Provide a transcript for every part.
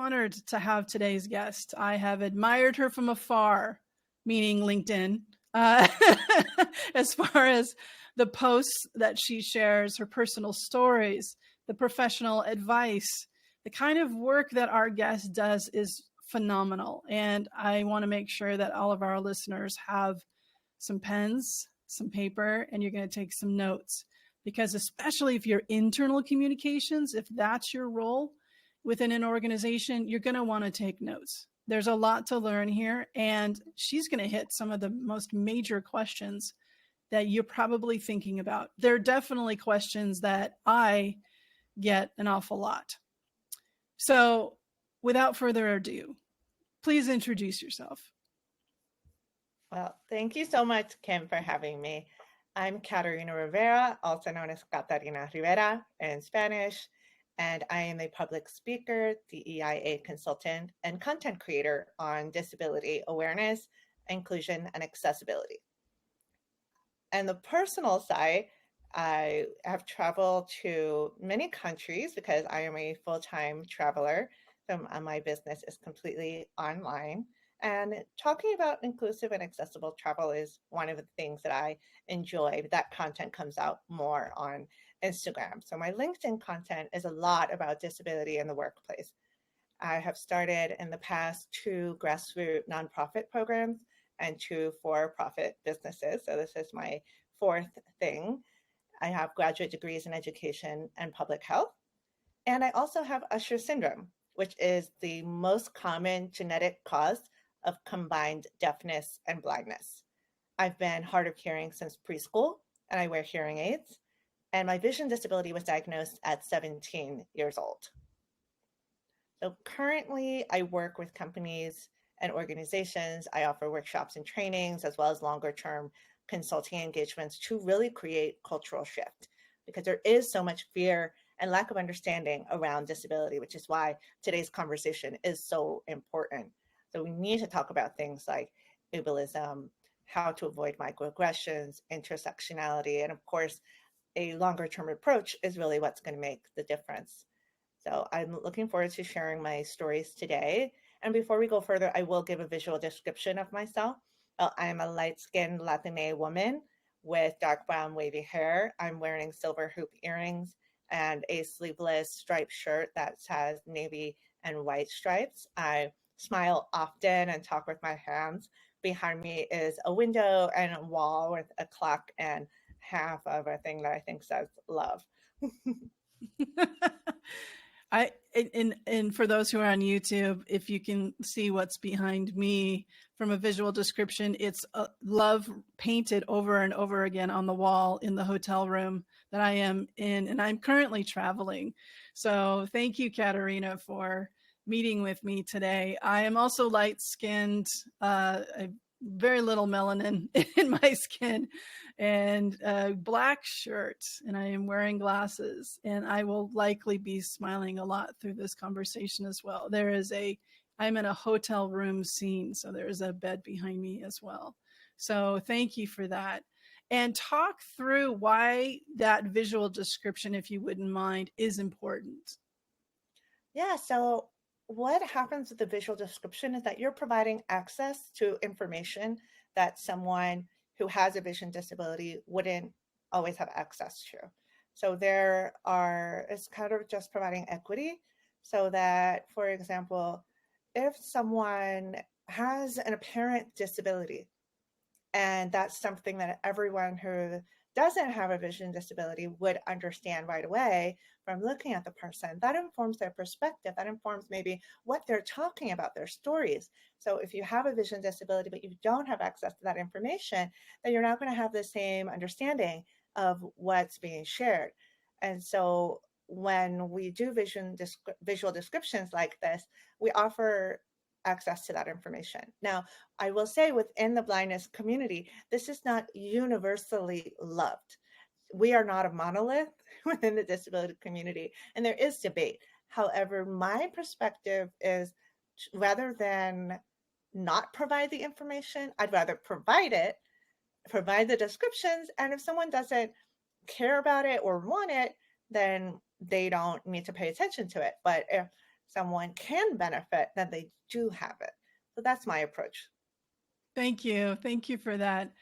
honored to have today's guest. I have admired her from afar, meaning LinkedIn, as far as the posts that she shares, her personal stories, the professional advice, the kind of work that our guest does is phenomenal. And I want to make sure that all of our listeners have some pens, some paper, and you're going to take some notes. Because especially if you're internal communications, if that's your role within an organization, you're going to want to take notes. There's a lot to learn here, and she's going to hit some of the most major questions that you're probably thinking about. There are definitely questions that I get an awful lot. So without further ado, please introduce yourself. Well, thank you so much, Kim, for having me. I'm Catarina Rivera, also known as Catarina Rivera in Spanish, and I am a public speaker, DEIA consultant, and content creator on disability awareness, inclusion, and accessibility. And the personal side, I have traveled to many countries because I am a full-time traveler. So my business is completely online. And talking about inclusive and accessible travel is one of the things that I enjoy. That content comes out more on Instagram. So my LinkedIn content is a lot about disability in the workplace. I have started in the past 2 grassroots nonprofit programs and 2 for-profit businesses. So this is my 4th thing. I have graduate degrees in education and public health. And I also have Usher syndrome, which is the most common genetic cause of combined deafness and blindness. I've been hard of hearing since preschool, and I wear hearing aids. And my vision disability was diagnosed at 17 years old. So currently, I work with companies and organizations. I offer workshops and trainings, as well as longer-term consulting engagements to really create cultural shift, because there is so much fear and lack of understanding around disability, which is why today's conversation is so important. So we need to talk about things like ableism, how to avoid microaggressions, intersectionality, and of course, a longer-term approach is really what's going to make the difference. So I'm looking forward to sharing my stories today. And before we go further, I will give a visual description of myself. I'm a light-skinned Latina woman with dark brown wavy hair. I'm wearing silver hoop earrings and a sleeveless striped shirt that has navy and white stripes. I smile often and talk with my hands. Behind me is a window and a wall with a clock and half of a thing that I think says love. And for those who are on YouTube, if you can see what's behind me from a visual description, it's love painted over and over again on the wall in the hotel room that I am in, and I'm currently traveling. So thank you, Caterina, for meeting with me today. I am also light-skinned, very little melanin in my skin, and a black shirt, and I am wearing glasses, and I will likely be smiling a lot through this conversation as well. I'm in a hotel room scene, so there's a bed behind me as well. So thank you for that. And talk through why that visual description, if you wouldn't mind, is important. Yeah, so what happens with the visual description is that you're providing access to information that someone who has a vision disability wouldn't always have access to. So it's kind of just providing equity so that, for example, if someone has an apparent disability, and that's something that everyone who doesn't have a vision disability would understand right away from looking at the person, that informs their perspective, that informs maybe what they're talking about, their stories. So if you have a vision disability, but you don't have access to that information, then you're not going to have the same understanding of what's being shared. And so when we do visual descriptions like this, we offer access to that information. Now, I will say within the blindness community, this is not universally loved. We are not a monolith within the disability community, and there is debate. However, my perspective is rather than not provide the information, I'd rather provide it, provide the descriptions, and if someone doesn't care about it or want it, then they don't need to pay attention to it. But if someone can benefit, then they do have it. So that's my approach. Thank you. Thank you for that.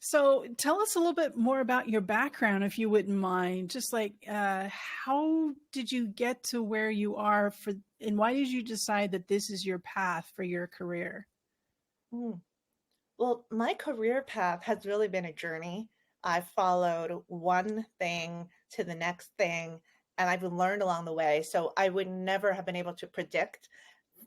So tell us a little bit more about your background, if you wouldn't mind. Just like, how did you get to where you are and why did you decide that this is your path for your career? Mm. Well, my career path has really been a journey. I followed one thing to the next thing, and I've learned along the way. So I would never have been able to predict.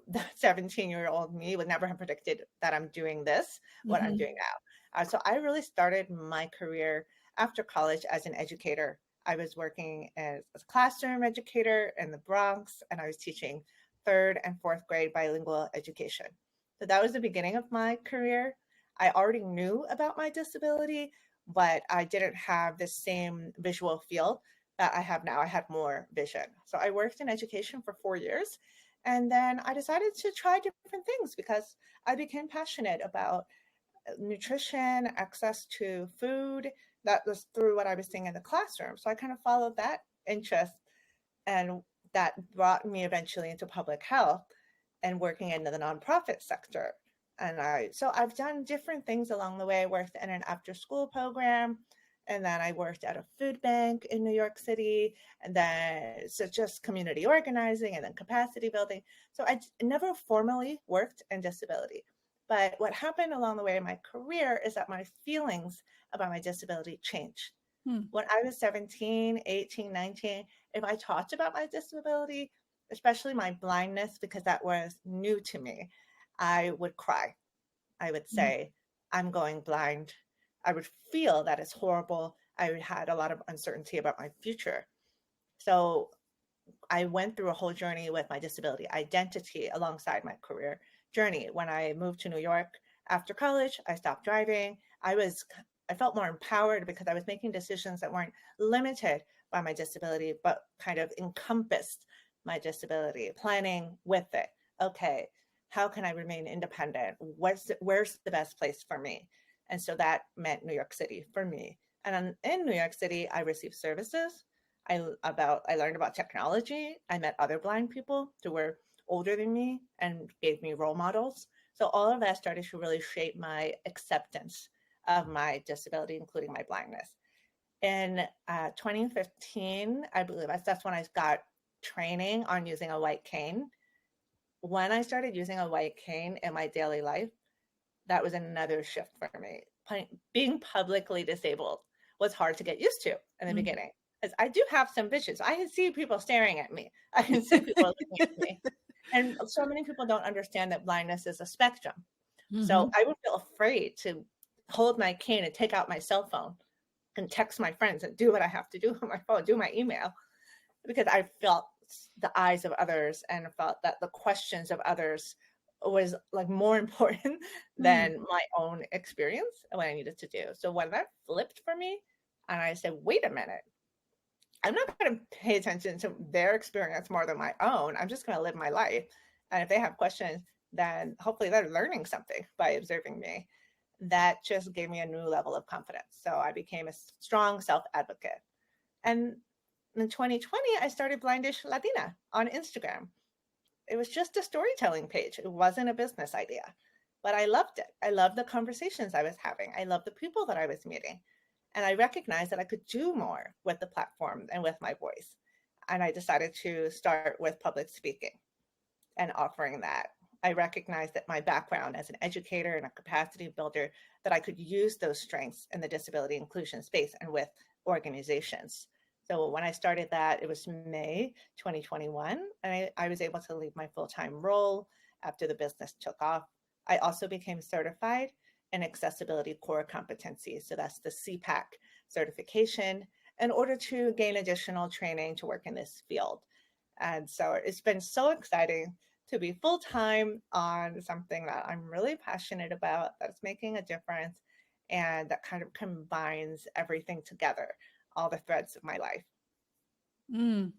The 17-year-old me would never have predicted that I'm doing this, what I'm Mm-hmm. doing now. So I really started my career after college as an educator. I was working as a classroom educator in the Bronx, and I was teaching third and fourth grade bilingual education. So that was the beginning of my career. I already knew about my disability, but I didn't have the same visual field that I have now. I had more vision. So I worked in education for 4 years. And then I decided to try different things because I became passionate about nutrition, access to food. That was through what I was seeing in the classroom. So I kind of followed that interest, and that brought me eventually into public health and working in the nonprofit sector. So I've done different things along the way. I worked in an after school program, and then I worked at a food bank in New York City, and then so just community organizing and then capacity building. So I never formally worked in disability. But what happened along the way in my career is that my feelings about my disability changed. Hmm. When I was 17, 18, 19, if I talked about my disability, especially my blindness, because that was new to me, I would cry. I would say, I'm going blind. I would feel that it's horrible. I had a lot of uncertainty about my future. So I went through a whole journey with my disability identity alongside my career journey. When I moved to New York after college, I stopped driving. I felt more empowered because I was making decisions that weren't limited by my disability, but kind of encompassed my disability, planning with it. Okay, how can I remain independent? Where's the best place for me? And so that meant New York City for me. And in New York City, I received services. I learned about technology. I met other blind people who were older than me and gave me role models. So all of that started to really shape my acceptance of my disability, including my blindness. In 2015, I believe that's when I got training on using a white cane. When I started using a white cane in my daily life, that was another shift for me. Being publicly disabled was hard to get used to in the beginning, because I do have some visions. I can see people staring at me. I can see people looking at me. And so many people don't understand that blindness is a spectrum. Mm-hmm. So I would feel afraid to hold my cane and take out my cell phone and text my friends and do what I have to do on my phone, do my email, because I felt the eyes of others and felt that the questions of others was like more important than my own experience and what I needed to do. So when that flipped for me, and I said, wait a minute, I'm not going to pay attention to their experience more than my own. I'm just going to live my life. And if they have questions, then hopefully they're learning something by observing me. That just gave me a new level of confidence. So I became a strong self advocate. And in 2020, I started Blindish Latina on Instagram. It was just a storytelling page. It wasn't a business idea, but I loved it. I loved the conversations I was having. I loved the people that I was meeting. And I recognized that I could do more with the platform and with my voice. And I decided to start with public speaking and offering that. I recognized that my background as an educator and a capacity builder, that I could use those strengths in the disability inclusion space and with organizations. So when I started that, it was May 2021, and I was able to leave my full-time role after the business took off. I also became certified in accessibility core competencies. So that's the CPAC certification, in order to gain additional training to work in this field. And so it's been so exciting to be full-time on something that I'm really passionate about, that's making a difference, and that kind of combines everything together, all the threads of my life. Mm.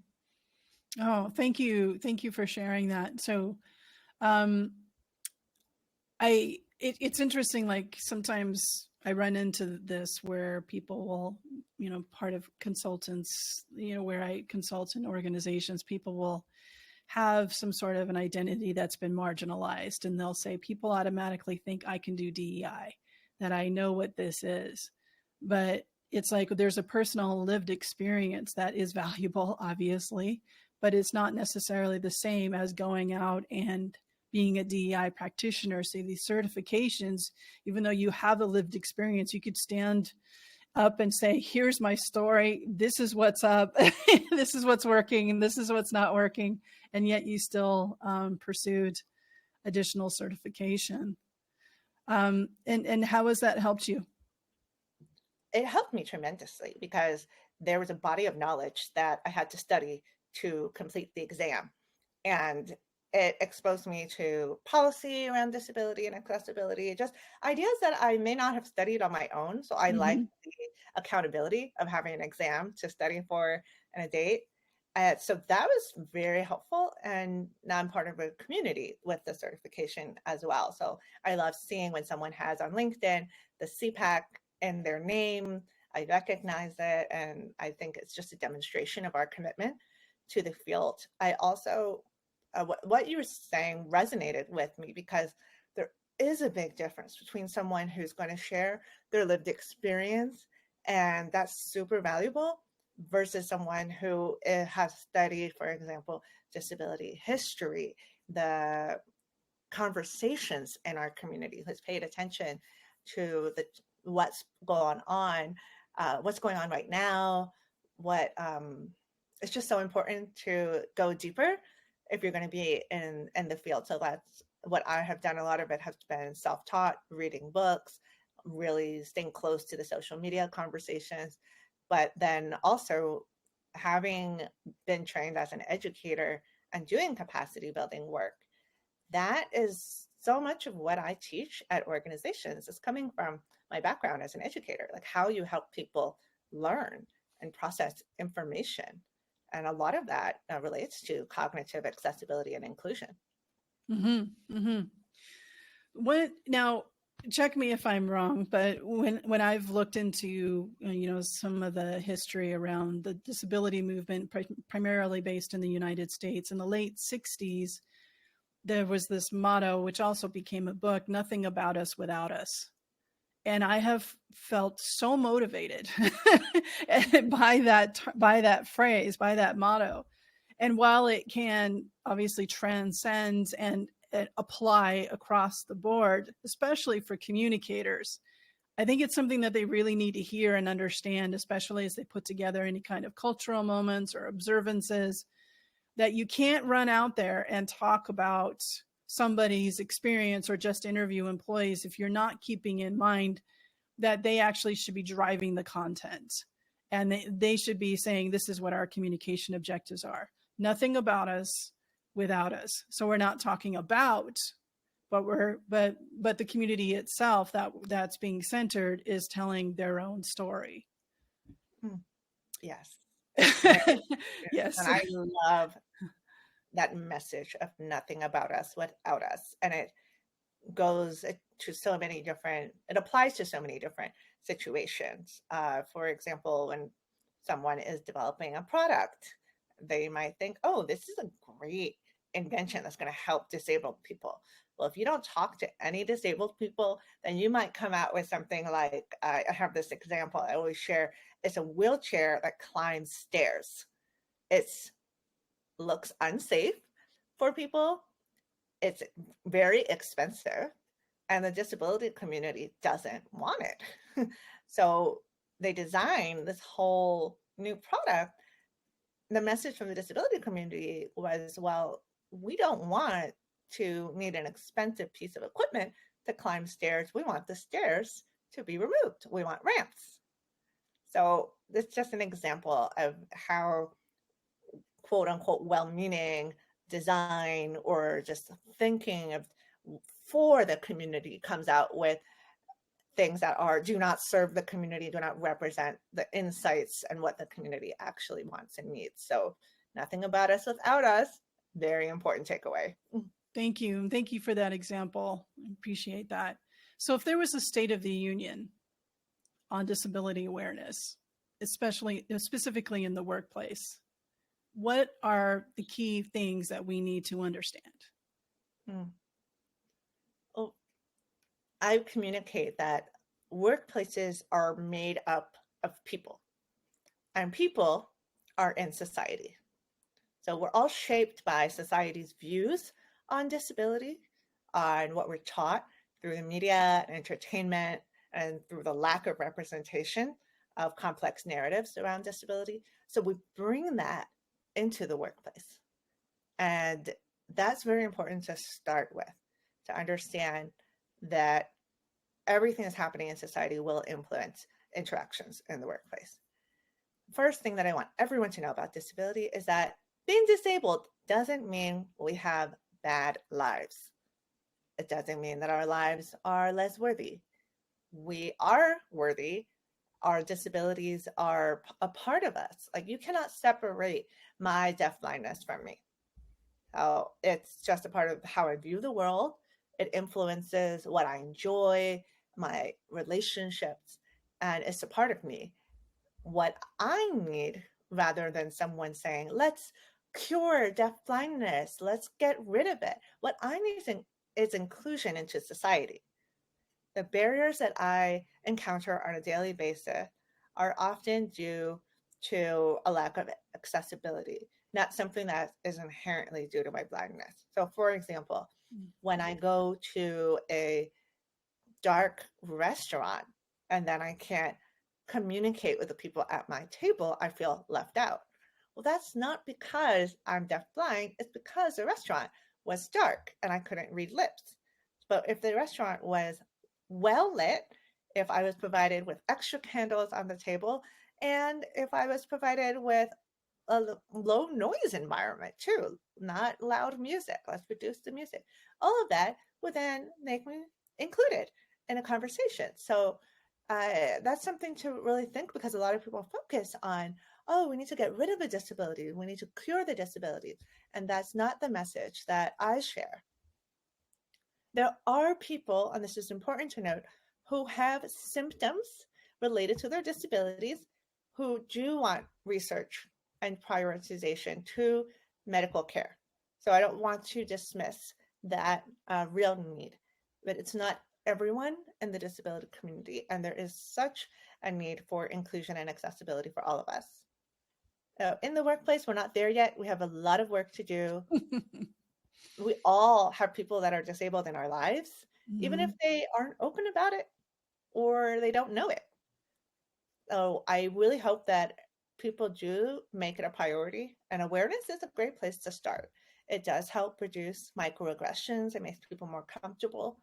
Oh, thank you. Thank you for sharing that. So, um, it's interesting. Like sometimes I run into this where people will, part of consultants, where I consult in organizations, people will have some sort of an identity that's been marginalized. And they'll say, people automatically think I can do DEI, that I know what this is. But it's like there's a personal lived experience that is valuable, obviously, but it's not necessarily the same as going out and being a DEI practitioner. So these certifications, even though you have a lived experience, you could stand up and say, here's my story. This is what's up. This is what's working. And this is what's not working. And yet you still pursued additional certification. And how has that helped you? It helped me tremendously because there was a body of knowledge that I had to study to complete the exam. And it exposed me to policy around disability and accessibility, just ideas that I may not have studied on my own. So I like the accountability of having an exam to study for and a date. So that was very helpful. And now I'm part of a community with the certification as well. So I love seeing when someone has on LinkedIn the CPAC in their name. I recognize it. And I think it's just a demonstration of our commitment to the field. I also, what you were saying resonated with me because there is a big difference between someone who's going to share their lived experience, and that's super valuable, versus someone who has studied, for example, disability history, the conversations in our community, who's paid attention to what's going on right now, it's just so important to go deeper if you're going to be in the field. So that's what I have done. A lot of it has been self-taught, reading books, really staying close to the social media conversations, but then also having been trained as an educator and doing capacity building work. That is so much of what I teach at organizations is coming from my background as an educator, like how you help people learn and process information. And a lot of that relates to cognitive accessibility and inclusion. Now, check me if I'm wrong, but when I've looked into some of the history around the disability movement, primarily based in the United States in the late 60s, there was this motto, which also became a book, "Nothing about us without us." And I have felt so motivated by that phrase, by that motto. And while it can obviously transcend and apply across the board, especially for communicators, I think it's something that they really need to hear and understand, especially as they put together any kind of cultural moments or observances, that you can't run out there and talk about somebody's experience or just interview employees if you're not keeping in mind that they actually should be driving the content. And they should be saying, this is what our communication objectives are. Nothing about us without us. So we're not talking about, but the community itself that's being centered is telling their own story. Yes. Yes. And I love that message of nothing about us without us. And it goes to so many different, it applies to so many different situations. For example, when someone is developing a product, they might think, oh, this is a great invention that's going to help disabled people. Well, if you don't talk to any disabled people, then you might come out with something like, I have this example I always share. It's a wheelchair that climbs stairs. It looks unsafe for people. It's very expensive, and the disability community doesn't want it. So they designed this whole new product. The message from the disability community was, well, we don't want to need an expensive piece of equipment to climb stairs. We want the stairs to be removed. We want ramps. So it's just an example of how, quote unquote, well-meaning design or just thinking of for the community comes out with things that do not serve the community, do not represent the insights and what the community actually wants and needs. So nothing about us without us. Very important takeaway. Thank you. Thank you for that example. I appreciate that. So if there was a State of the Union on disability awareness, specifically in the workplace, what are the key things that we need to understand? Well, I communicate that workplaces are made up of people, and people are in society. So we're all shaped by society's views on disability, on what we're taught through the media and entertainment, and through the lack of representation of complex narratives around disability. So we bring that into the workplace. And that's very important to start with, to understand that everything that's happening in society will influence interactions in the workplace. First thing that I want everyone to know about disability is that being disabled doesn't mean we have bad lives. It doesn't mean that our lives are less worthy. We are worthy. Our disabilities are a part of us. Like, you cannot separate my deafblindness from me. It's just a part of how I view the world. It influences what I enjoy, my relationships, and it's a part of me. What I need, rather than someone saying, let's cure deafblindness, let's get rid of it, what I need is inclusion into society. The barriers that I encounter on a daily basis are often due to a lack of accessibility, not something that is inherently due to my blindness. So, for example, when I go to a dark restaurant and then I can't communicate with the people at my table, I feel left out. Well, that's not because I'm deafblind, it's because the restaurant was dark and I couldn't read lips. But if the restaurant was well lit, if I was provided with extra candles on the table, and if I was provided with a low noise environment too, not loud music, let's reduce the music, all of that would then make me included in a conversation. So that's something to really think, because a lot of people focus on, oh, we need to get rid of a disability, we need to cure the disability. And that's not the message that I share. There are people, and this is important to note, who have symptoms related to their disabilities who do want research and prioritization to medical care. So I don't want to dismiss that real need, but it's not everyone in the disability community, and there is such a need for inclusion and accessibility for all of us. In the workplace, we're not there yet. We have a lot of work to do. We all have people that are disabled in our lives, even if they aren't open about it or they don't know it. So I really hope that people do make it a priority, and awareness is a great place to start. It does help reduce microaggressions. It makes people more comfortable.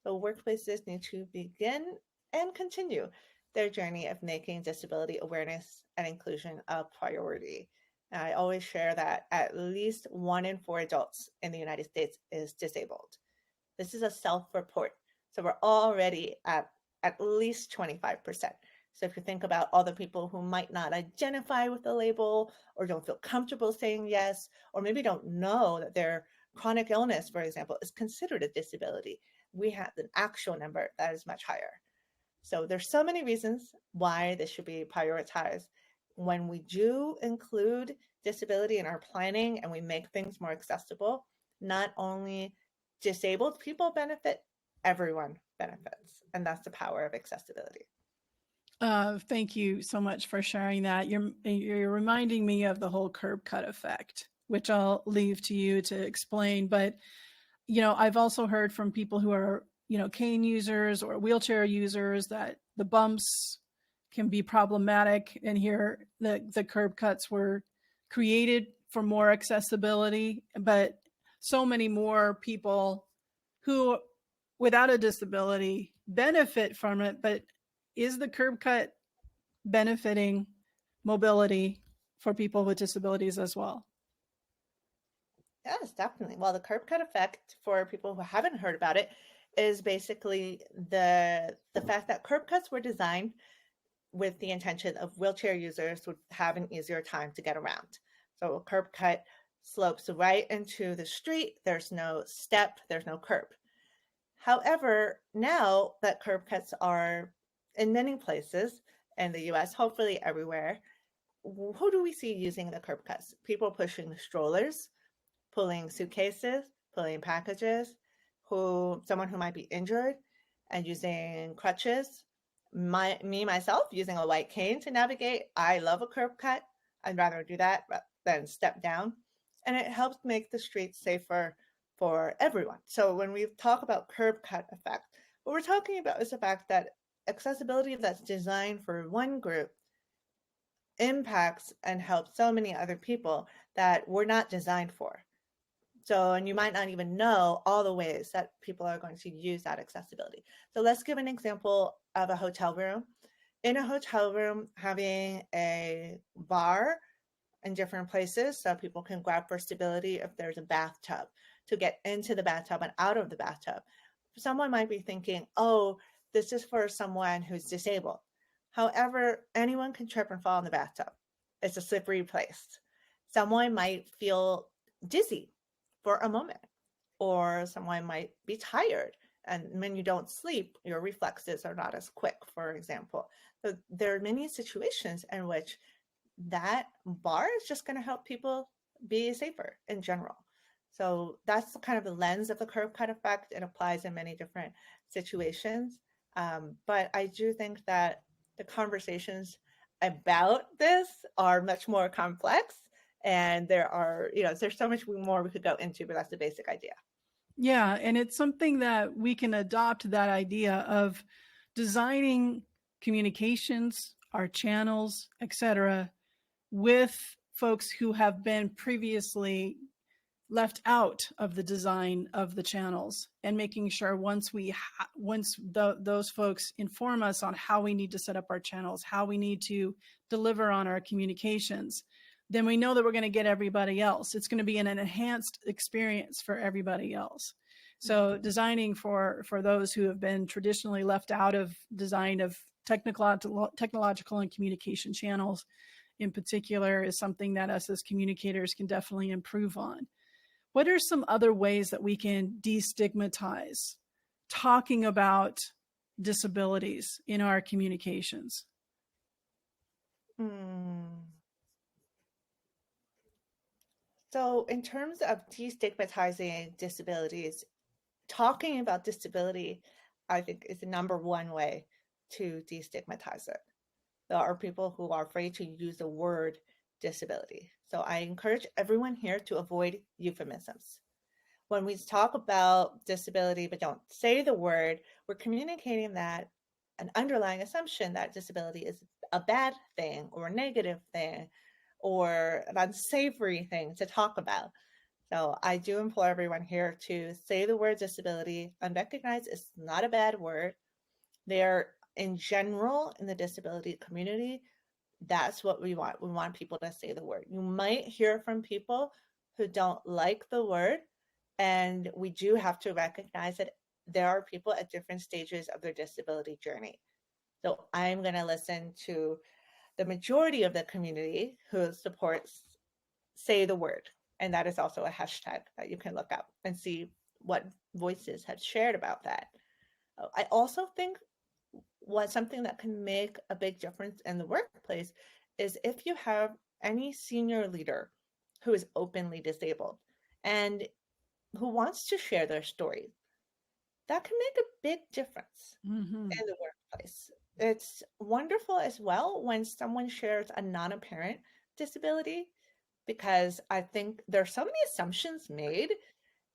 So workplaces need to begin and continue their journey of making disability awareness and inclusion a priority. And I always share that at least 1 in 4 adults in the United States is disabled. This is a self-report. So we're already at least 25%. So if you think about all the people who might not identify with the label or don't feel comfortable saying yes, or maybe don't know that their chronic illness, for example, is considered a disability, we have an actual number that is much higher. So there's so many reasons why this should be prioritized. When we do include disability in our planning and we make things more accessible, not only disabled people benefit, everyone benefits. And that's the power of accessibility. Thank you so much for sharing that. You're reminding me of the whole curb cut effect, which I'll leave to you to explain. But, I've also heard from people who are, cane users or wheelchair users that the bumps can be problematic. And here the curb cuts were created for more accessibility, but so many more people who without a disability benefit from it. But is the curb cut benefiting mobility for people with disabilities as well? Yes, definitely. Well, the curb cut effect, for people who haven't heard about it, is basically the fact that curb cuts were designed with the intention of wheelchair users would have an easier time to get around. So a curb cut slopes right into the street. There's no step, there's no curb. However, now that curb cuts are in many places in the US, hopefully everywhere, who do we see using the curb cuts? People pushing strollers, pulling suitcases, pulling packages, someone who might be injured and using crutches. Myself, using a white cane to navigate. I love a curb cut. I'd rather do that than step down. And it helps make the streets safer for everyone. So when we talk about curb cut effect, what we're talking about is the fact that accessibility that's designed for one group impacts and helps so many other people that we're not designed for. So, and you might not even know all the ways that people are going to use that accessibility. So let's give an example of a hotel room. In a hotel room, having a bar in different places so people can grab for stability if there's a bathtub to get into the bathtub and out of the bathtub. Someone might be thinking, oh, this is for someone who's disabled. However, anyone can trip and fall in the bathtub. It's a slippery place. Someone might feel dizzy for a moment, or someone might be tired. And when you don't sleep, your reflexes are not as quick, for example. So there are many situations in which that bar is just going to help people be safer in general. So that's kind of the lens of the curb cut effect. It applies in many different situations. But I do think that the conversations about this are much more complex. And there's so much more we could go into, but that's the basic idea. Yeah. And it's something that we can adopt, that idea of designing communications, our channels, etc., with folks who have been previously left out of the design of the channels, and making sure once those folks inform us on how we need to set up our channels, how we need to deliver on our communications, then we know that we're going to get everybody else. It's going to be an enhanced experience for everybody else. So designing for those who have been traditionally left out of design of technological and communication channels in particular is something that us as communicators can definitely improve on. What are some other ways that we can destigmatize talking about disabilities in our communications? So in terms of destigmatizing disabilities, talking about disability, I think, is the number one way to destigmatize it. There are people who are afraid to use the word disability. So I encourage everyone here to avoid euphemisms. When we talk about disability but don't say the word, we're communicating that an underlying assumption that disability is a bad thing or a negative thing or an unsavory thing to talk about. So I do implore everyone here to say the word disability and recognize it's not a bad word. They're, in general, in the disability community, that's what we want. We want people to say the word. You might hear from people who don't like the word, and we do have to recognize that there are people at different stages of their disability journey. So I'm going to listen to the majority of the community who supports say the word. And that is also a hashtag that you can look up and see what voices have shared about that. I also think something that can make a big difference in the workplace is if you have any senior leader who is openly disabled and who wants to share their story. That can make a big difference in the workplace. It's wonderful as well when someone shares a non-apparent disability, because I think there are so many assumptions made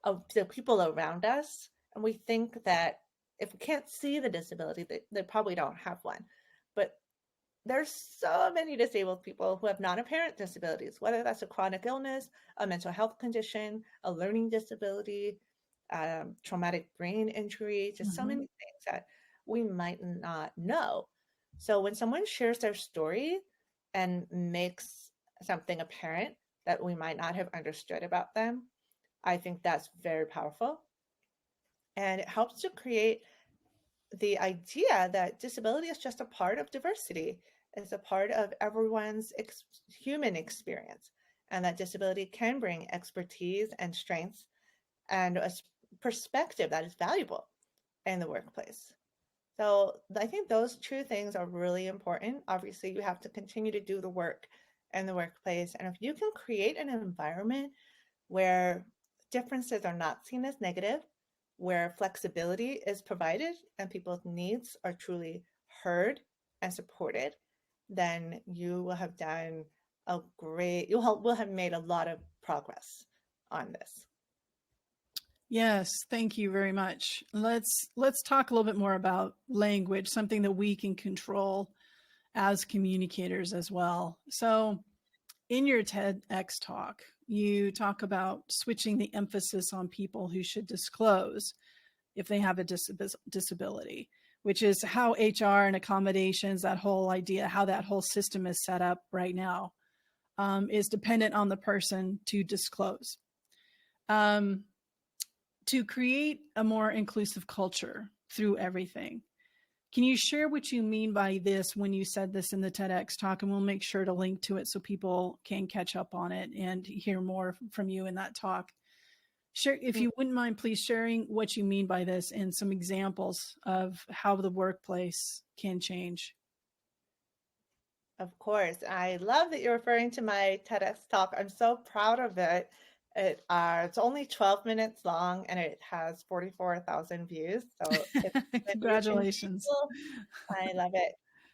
of the people around us, and we think that if we can't see the disability, they probably don't have one. But there's so many disabled people who have non-apparent disabilities, whether that's a chronic illness, a mental health condition, a learning disability, traumatic brain injury, just so many things that we might not know. So when someone shares their story and makes something apparent that we might not have understood about them, I think that's very powerful. And it helps to create the idea that disability is just a part of diversity. It's a part of everyone's human experience, and that disability can bring expertise and strengths and a perspective that is valuable in the workplace. So I think those two things are really important. Obviously, you have to continue to do the work in the workplace. And if you can create an environment where differences are not seen as negative, where flexibility is provided and people's needs are truly heard and supported, then you will have done will have made a lot of progress on this. Yes, thank you very much. Let's talk a little bit more about language, something that we can control as communicators as well. So, in your TEDx talk, you talk about switching the emphasis on people who should disclose if they have a disability, which is how HR and accommodations, that whole idea, how that whole system is set up right now, is dependent on the person to disclose. To create a more inclusive culture through everything. Can you share what you mean by this when you said this in the TEDx talk? And we'll make sure to link to it so people can catch up on it and hear more from you in that talk. Share, if you wouldn't mind, please sharing what you mean by this and some examples of how the workplace can change. Of course. I love that you're referring to my TEDx talk. I'm so proud of it. It's only 12 minutes long and it has 44,000 views. So it's Congratulations. I love it.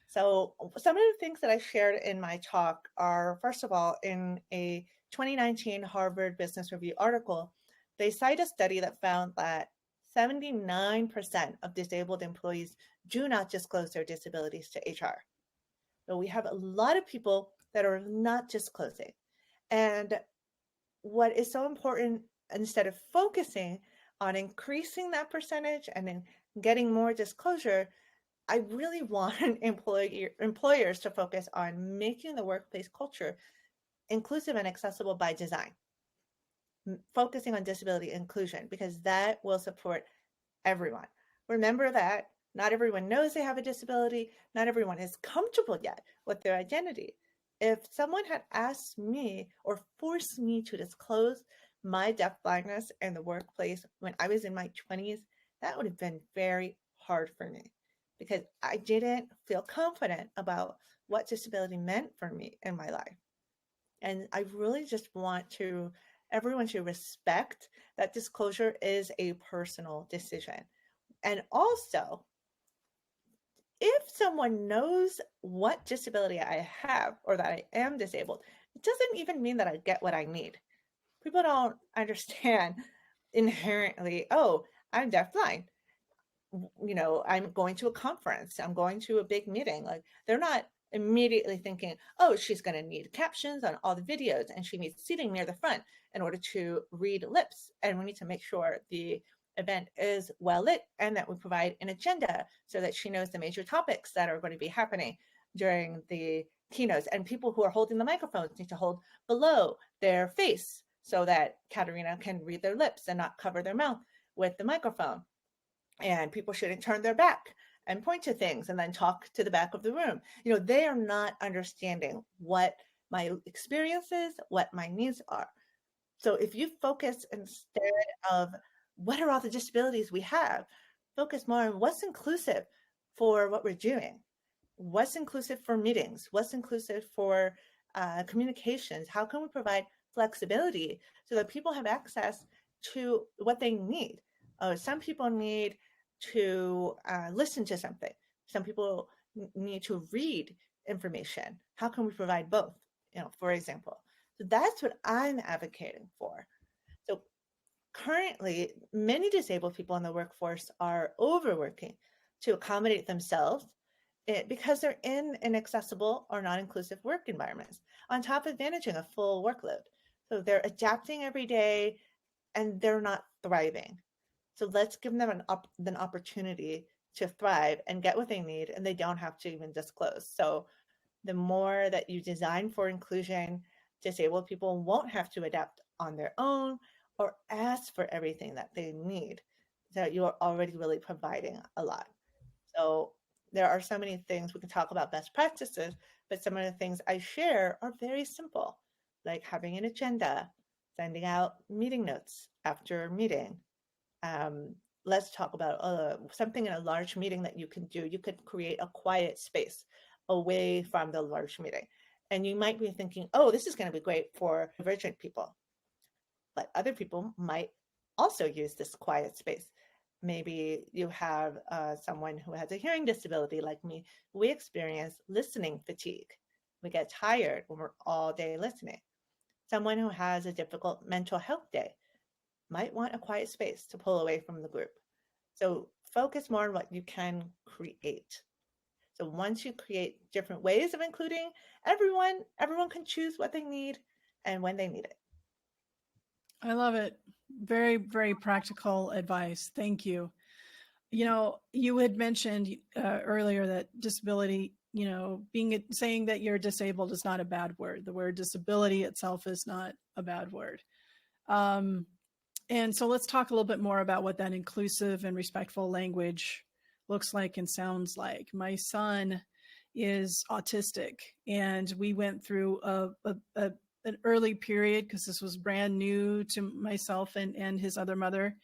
So some of the things that I shared in my talk are, first of all, in a 2019 Harvard Business Review article, they cite a study that found that 79% of disabled employees do not disclose their disabilities to HR. So we have a lot of people that are not disclosing. And what is so important, instead of focusing on increasing that percentage and then getting more disclosure, I really want employers to focus on making the workplace culture inclusive and accessible by design, focusing on disability inclusion, because that will support everyone. Remember that not everyone knows they have a disability. Not everyone is comfortable yet with their identity. If someone had asked me or forced me to disclose my deafblindness in the workplace when I was in my 20s, that would have been very hard for me because I didn't feel confident about what disability meant for me in my life. And I really just want everyone to respect that disclosure is a personal decision. And also, if someone knows what disability I have or that I am disabled, it doesn't even mean that I get what I need. People don't understand inherently, oh, I'm deafblind. You know, I'm going to a conference, I'm going to a big meeting. Like, they're not immediately thinking, oh, she's going to need captions on all the videos and she needs seating near the front in order to read lips. And we need to make sure the event is well lit and that we provide an agenda so that she knows the major topics that are going to be happening during the keynotes. And people who are holding the microphones need to hold below their face so that Caterina can read their lips and not cover their mouth with the microphone. And people shouldn't turn their back and point to things and then talk to the back of the room. You know, they are not understanding what my experience is, what my needs are. So if you focus instead of what are all the disabilities we have, focus more on what's inclusive for what we're doing, what's inclusive for meetings, what's inclusive for communications, how can we provide flexibility so that people have access to what they need. Some people need to listen to something. Some people need to read information. How can we provide both, you know, for example? So that's what I'm advocating for. So currently, many disabled people in the workforce are overworking to accommodate themselves because they're in inaccessible or non-inclusive work environments, on top of managing a full workload. So they're adapting every day and they're not thriving. So let's give them an opportunity to thrive and get what they need, and they don't have to even disclose. So the more that you design for inclusion, disabled people won't have to adapt on their own or ask for everything that they need. So you're already really providing a lot. So there are so many things we can talk about best practices, but some of the things I share are very simple, like having an agenda, sending out meeting notes after a meeting. Let's talk about something in a large meeting that you can do. You could create a quiet space away from the large meeting. And you might be thinking, oh, this is going to be great for divergent people. But other people might also use this quiet space. Maybe you have someone who has a hearing disability like me. We experience listening fatigue. We get tired when we're all day listening. Someone who has a difficult mental health day might want a quiet space to pull away from the group. So focus more on what you can create. So once you create different ways of including everyone can choose what they need and when they need it. I love it. Very, very practical advice. Thank you. You know, you had mentioned earlier that disability, you know, saying that you're disabled is not a bad word. The word disability itself is not a bad word. And so let's talk a little bit more about what that inclusive and respectful language looks like and sounds like. My son is autistic, and we went through an early period, because this was brand new to myself and his other mother,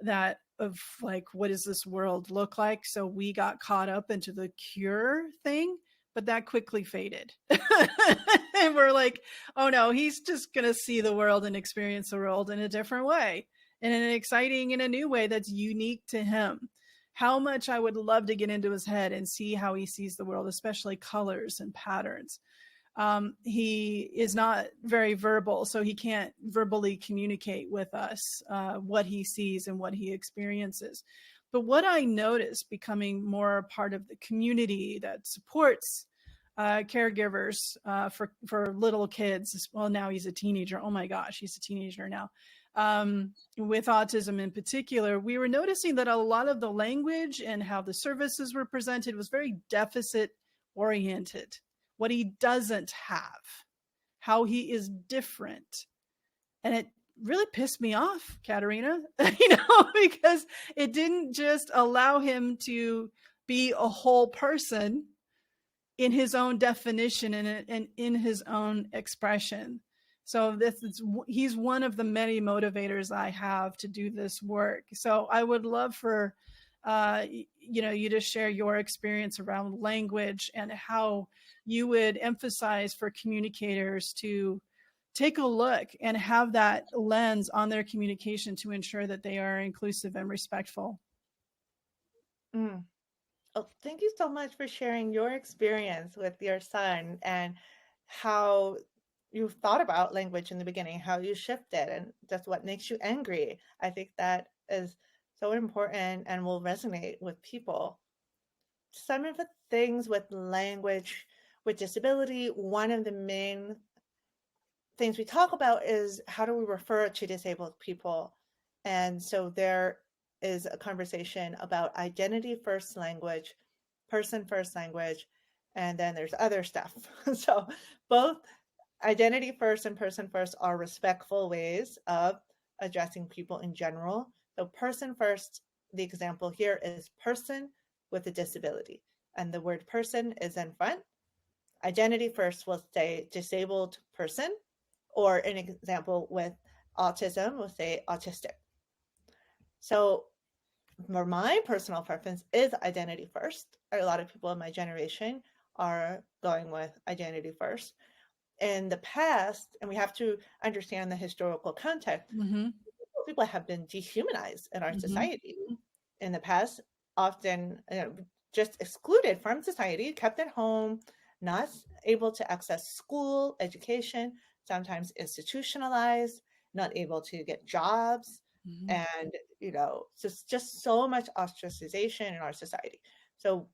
that of like, what does this world look like? So we got caught up into the cure thing, but that quickly faded. And we're like, oh no, he's just going to see the world and experience the world in a different way, in an exciting, in a new way that's unique to him. How much I would love to get into his head and see how he sees the world, especially colors and patterns. He is not very verbal, so he can't verbally communicate with us what he sees and what he experiences. But what I noticed becoming more a part of the community that supports caregivers for little kids. Well, now he's a teenager. Oh my gosh, he's a teenager now. With autism in particular, we were noticing that a lot of the language and how the services were presented was very deficit oriented. What he doesn't have, how he is different. And it really pissed me off, Caterina, because it didn't just allow him to be a whole person in his own definition and in his own expression. So he's one of the many motivators I have to do this work. So I would love for you to share your experience around language and how you would emphasize for communicators to take a look and have that lens on their communication to ensure that they are inclusive and respectful. Oh, thank you so much for sharing your experience with your son and how you thought about language in the beginning, how you shifted, and just what makes you angry. I think that is so important and will resonate with people. Some of the things with language with disability, one of the main things we talk about is how do we refer to disabled people? And so there is a conversation about identity first language, person first language, and then there's other stuff. So both identity first and person first are respectful ways of addressing people in general. So person first, the example here is person with a disability, and the word person is in front. Identity first will say disabled person, or an example with autism will say autistic. So for my personal preference is identity first. A lot of people in my generation are going with identity first. In the past, and we have to understand the historical context, people have been dehumanized in our society. In the past, often just excluded from society, kept at home, not able to access school, education, sometimes institutionalized, not able to get jobs, and just so much ostracization in our society. So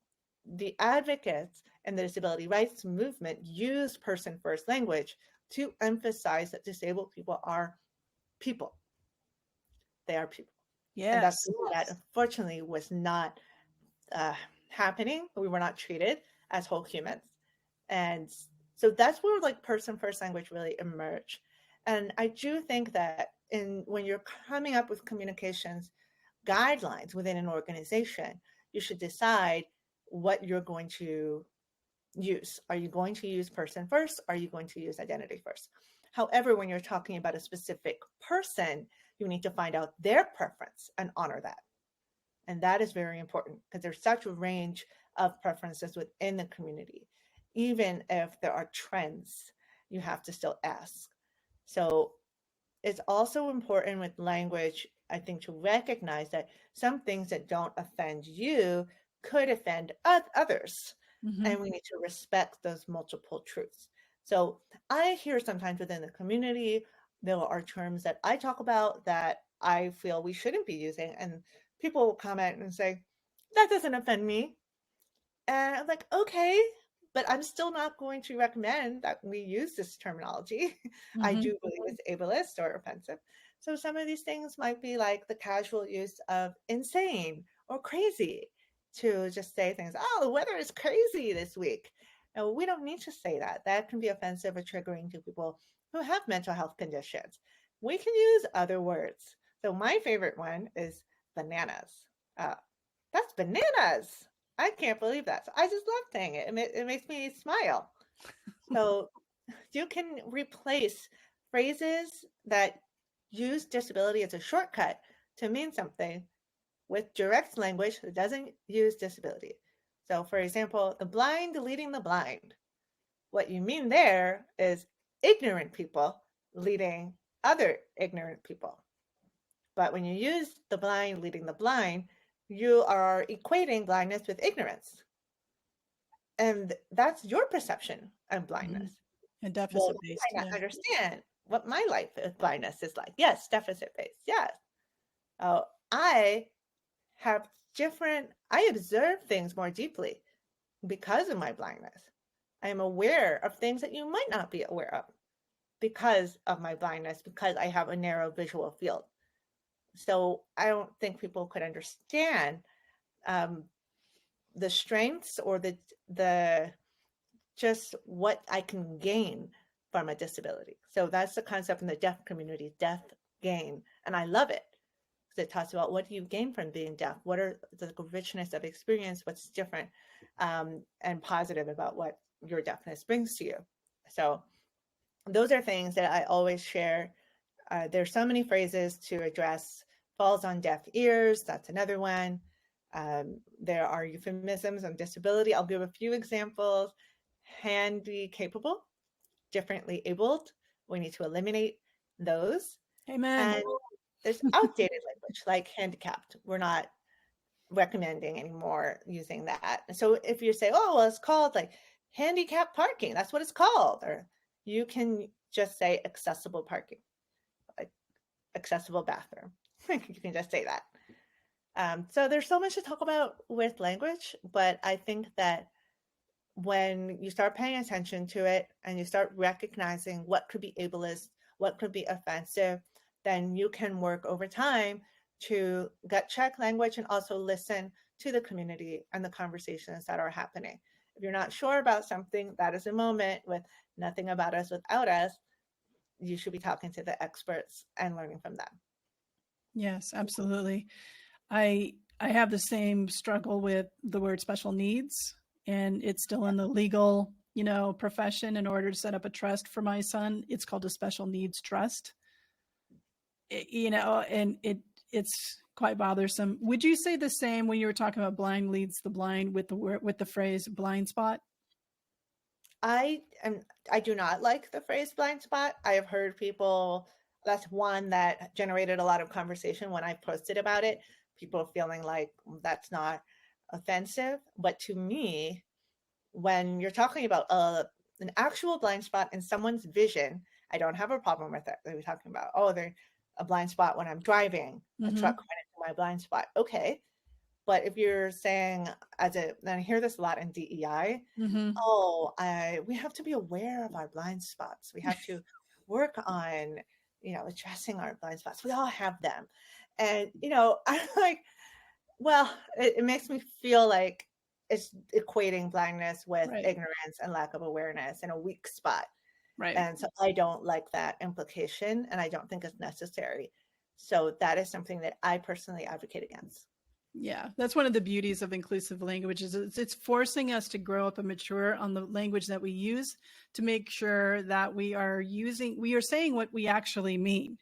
the advocates and the disability rights movement used person first language to emphasize that disabled people are people. They are people. Yes. And that's that unfortunately was not happening. We were not treated as whole humans. And so that's where like person first language really emerged. And I do think that when you're coming up with communications guidelines within an organization, you should decide what you're going to use. Are you going to use person first? Are you going to use identity first? However, when you're talking about a specific person, you need to find out their preference and honor that. And that is very important because there's such a range of preferences within the community. even if there are trends, you have to still ask. So it's also important with language, I think, to recognize that some things that don't offend you could offend others. Mm-hmm. And we need to respect those multiple truths. So I hear sometimes within the community, there are terms that I talk about that I feel we shouldn't be using. And people will comment and say, that doesn't offend me. And I'm like, okay, but I'm still not going to recommend that we use this terminology. I Mm-hmm. do believe it's ableist or offensive. So some of these things might be like the casual use of insane or crazy to just say things, oh, the weather is crazy this week. No, we don't need to say that. That can be offensive or triggering to people who have mental health conditions. We can use other words. So my favorite one is bananas. Uh, that's bananas. I can't believe that. So I just love saying it. It makes me smile. So you can replace phrases that use disability as a shortcut to mean something with direct language that doesn't use disability. So, for example, the blind leading the blind. What you mean there is ignorant people leading other ignorant people. But when you use the blind leading the blind, you are equating blindness with ignorance. And that's your perception of Mm-hmm. blindness. And Well, deficit you based. might Yeah. not understand what my life of blindness is like. Yes, deficit based. Yes. Oh, I have I observe things more deeply because of my blindness. I am aware of things that you might not be aware of because of my blindness, because I have a narrow visual field. So I don't think people could understand um, the strengths or the just what I can gain from a disability. So that's the concept in the deaf community, deaf gain. And I love it because it talks about what do you gain from being deaf? What are the richness of experience? What's different and positive about what your deafness brings to you? So those are things that I always share. There's so many phrases to address falls on deaf ears. That's another one. There are euphemisms on disability. I'll give a few examples. Handy capable, differently abled. We need to eliminate those. Amen. And there's outdated language like handicapped. We're not recommending anymore using that. So if you say, oh, well, it's called like handicap parking, that's what it's called. Or you can just say accessible parking, like accessible bathroom. You can just say that. So there's so much to talk about with language, but I think that when you start paying attention to it and you start recognizing what could be ableist, what could be offensive, then you can work over time to gut check language and also listen to the community and the conversations that are happening. If you're not sure about something, that is a moment with nothing about us without us. You should be talking to the experts and learning from them. Yes, absolutely. I have the same struggle with the word special needs, and it's still in the legal, profession. In order to set up a trust for my son, it's called a special needs trust. And it's quite bothersome. Would you say the same when you were talking about blind leads the blind with the phrase blind spot? I do not like the phrase blind spot. I have heard people, that's one that generated a lot of conversation when I posted about it. People feeling like that's not offensive. But to me, when you're talking about an actual blind spot in someone's vision, I don't have a problem with it. We're talking about, oh, they're a blind spot when I'm driving, a truck went into my blind spot. Okay. But if you're saying, and I hear this a lot in DEI, oh, we have to be aware of our blind spots. We have to work on, addressing our blind spots. We all have them. And, I'm like, well, it makes me feel like it's equating blindness with Right. ignorance and lack of awareness and a weak spot. Right. And so I don't like that implication, and I don't think it's necessary. So that is something that I personally advocate against. Yeah, that's one of the beauties of inclusive languages. It's forcing us to grow up and mature on the language that we use to make sure that we are saying what we actually mean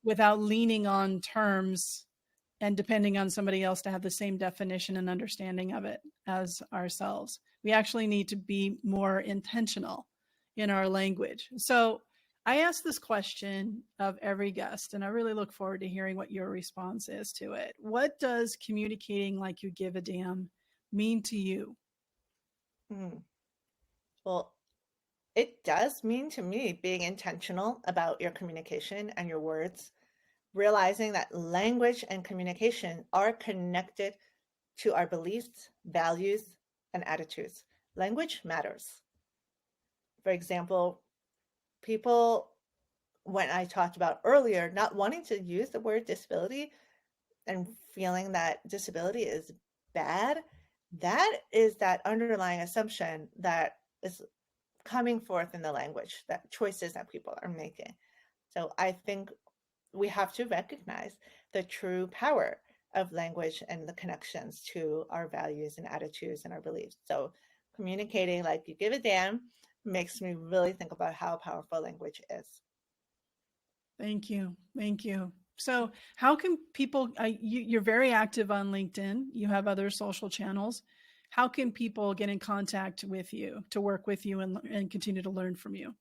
without leaning on terms and depending on somebody else to have the same definition and understanding of it as ourselves. We actually need to be more intentional in our language. So I ask this question of every guest, and I really look forward to hearing what your response is to it. What does communicating like you give a damn mean to you? Well, it does mean to me being intentional about your communication and your words, realizing that language and communication are connected to our beliefs, values, and attitudes. Language matters. For example, people, when I talked about earlier, not wanting to use the word disability and feeling that disability is bad, that is that underlying assumption that is coming forth in the language, that choices that people are making. So I think we have to recognize the true power of language and the connections to our values and attitudes and our beliefs. So communicating like you give a damn makes me really think about how powerful language is. Thank you. Thank you. So how can people, you're very active on LinkedIn. You have other social channels. How can people get in contact with you to work with you and continue to learn from you?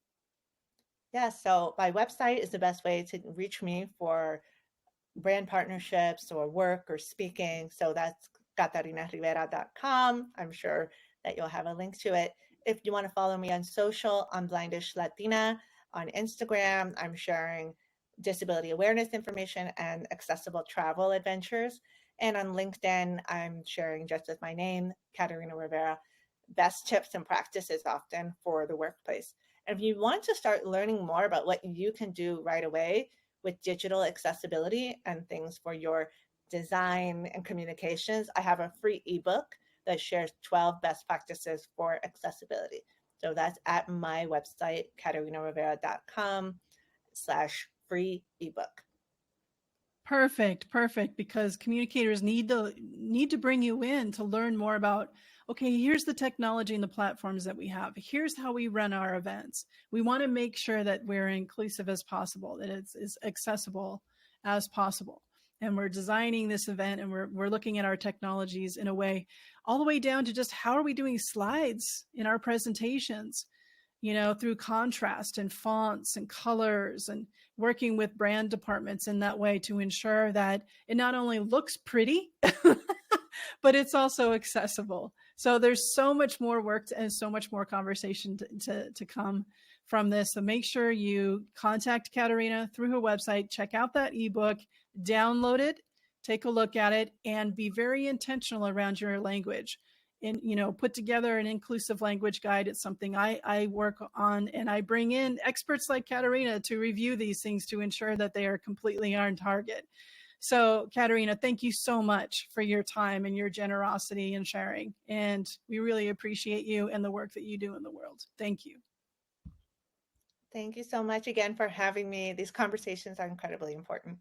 Yeah, so my website is the best way to reach me for brand partnerships or work or speaking. So that's CatarinaRivera.com. I'm sure that you'll have a link to it. If you want to follow me on social, I'm Blindish Latina. On Instagram, I'm sharing disability awareness information and accessible travel adventures. And on LinkedIn, I'm sharing just with my name, Catarina Rivera, best tips and practices often for the workplace. And if you want to start learning more about what you can do right away with digital accessibility and things for your design and communications, I have a free ebook that shares 12 best practices for accessibility. So that's at my website, CatarinaRivera.com/free ebook. Perfect. Because communicators need to bring you in to learn more about, okay, here's the technology and the platforms that we have. Here's how we run our events. We want to make sure that we're inclusive as possible, that it's as accessible as possible. And we're designing this event and we're looking at our technologies in a way, all the way down to just how are we doing slides in our presentations, through contrast and fonts and colors, and working with brand departments in that way to ensure that it not only looks pretty, but it's also accessible. So there's so much more work and so much more conversation to come from this. So make sure you contact Caterina through her website, check out that ebook, download it, take a look at it, and be very intentional around your language. And, put together an inclusive language guide. It's something I work on, and I bring in experts like Caterina to review these things to ensure that they are completely on target. So Caterina, thank you so much for your time and your generosity and sharing. And we really appreciate you and the work that you do in the world. Thank you. Thank you so much again for having me. These conversations are incredibly important.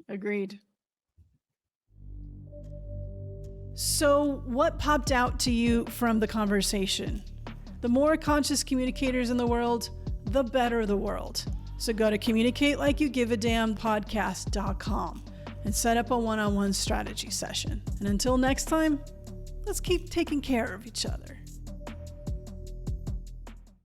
Agreed. So what popped out to you from the conversation? The more conscious communicators in the world, the better the world. So go to communicatelikeyougiveadamnpodcast.com and set up a one-on-one strategy session. And until next time, let's keep taking care of each other.